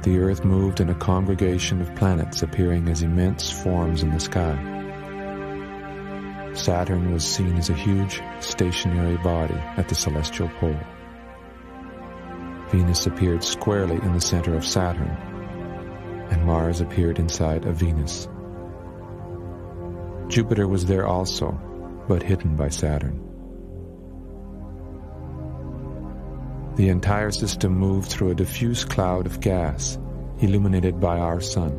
the Earth moved in a congregation of planets appearing as immense forms in the sky. Saturn was seen as a huge, stationary body at the celestial pole. Venus appeared squarely in the center of Saturn, and Mars appeared inside of Venus. Jupiter was there also, but hidden by Saturn. The entire system moved through a diffuse cloud of gas, illuminated by our sun.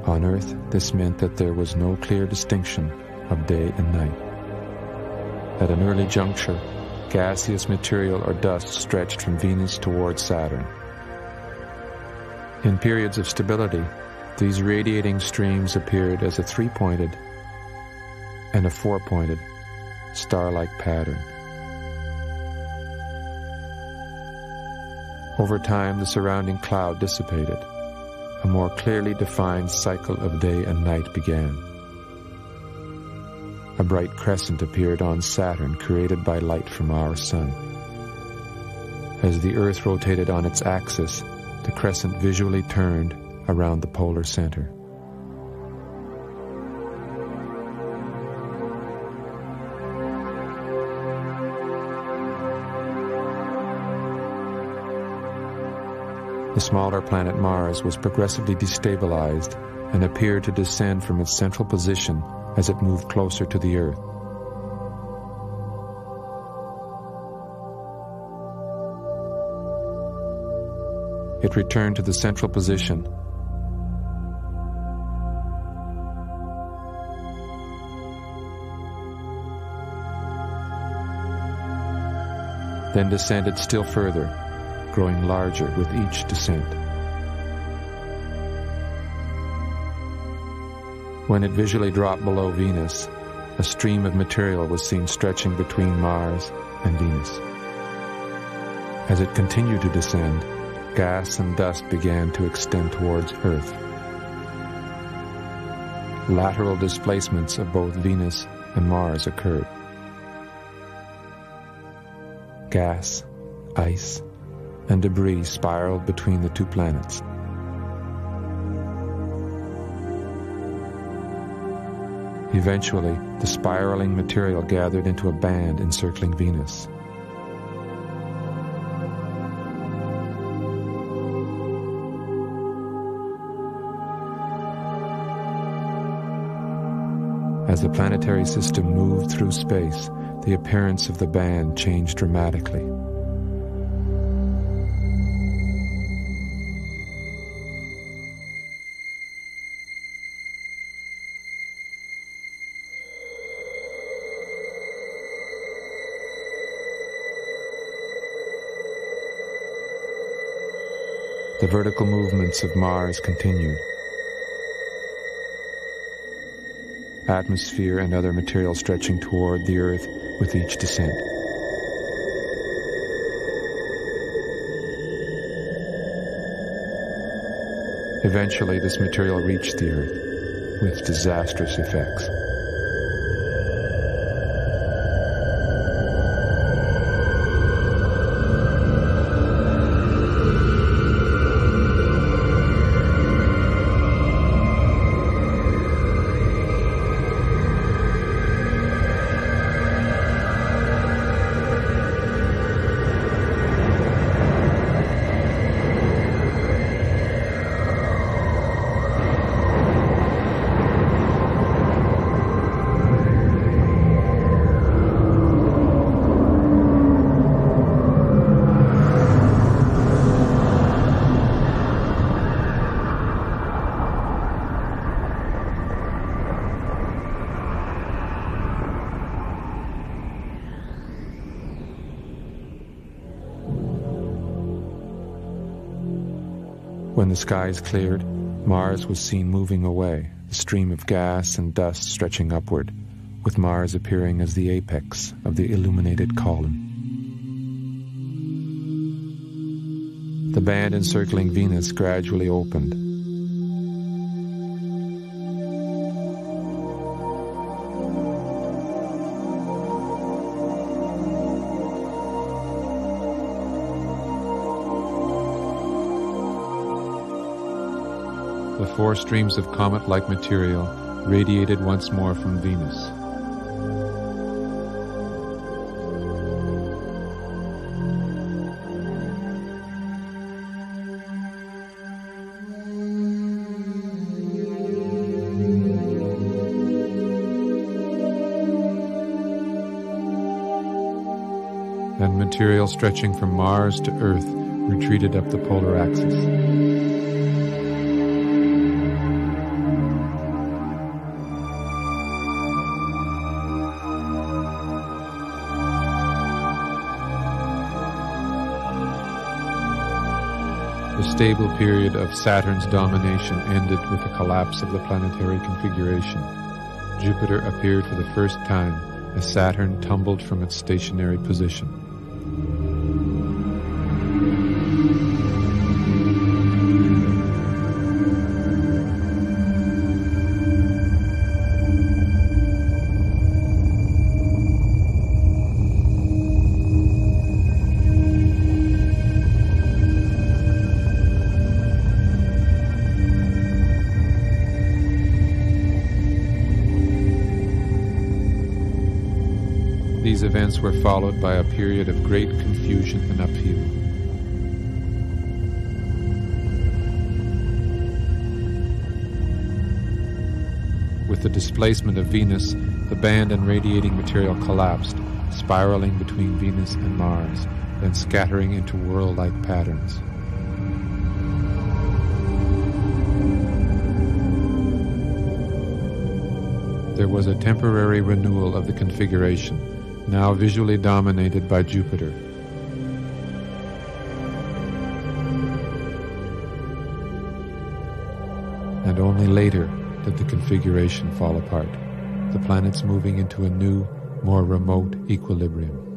On Earth, this meant that there was no clear distinction of day and night. At an early juncture, gaseous material or dust stretched from Venus towards Saturn. In periods of stability, these radiating streams appeared as a three-pointed and a four-pointed star-like pattern. Over time, the surrounding cloud dissipated. A more clearly defined cycle of day and night began. A bright crescent appeared on Saturn, created by light from our sun. As the Earth rotated on its axis, the crescent visually turned around the polar center. The smaller planet Mars was progressively destabilized and appeared to descend from its central position as it moved closer to the Earth. It returned to the central position, then descended still further, growing larger with each descent. When it visually dropped below Venus, a stream of material was seen stretching between Mars and Venus. As it continued to descend, gas and dust began to extend towards Earth. Lateral displacements of both Venus and Mars occurred. Gas, ice, and debris spiraled between the two planets. Eventually, the spiraling material gathered into a band encircling Venus. As the planetary system moved through space, the appearance of the band changed dramatically. The vertical movements of Mars continued. Atmosphere and other material stretching toward the Earth with each descent. Eventually, this material reached the Earth with disastrous effects. When the skies cleared, Mars was seen moving away, a stream of gas and dust stretching upward, with Mars appearing as the apex of the illuminated column. The band encircling Venus gradually opened. the four streams of comet-like material radiated once more from Venus. And material stretching from Mars to Earth retreated up the polar axis. The stable period of Saturn's domination ended with the collapse of the planetary configuration. Jupiter appeared for the first time as Saturn tumbled from its stationary position. These events were followed by a period of great confusion and upheaval. With the displacement of Venus, the band and radiating material collapsed, spiraling between Venus and Mars, then scattering into whirl-like patterns. There was a temporary renewal of the configuration, now visually dominated by Jupiter. And only later did the configuration fall apart, the planets moving into a new, more remote equilibrium.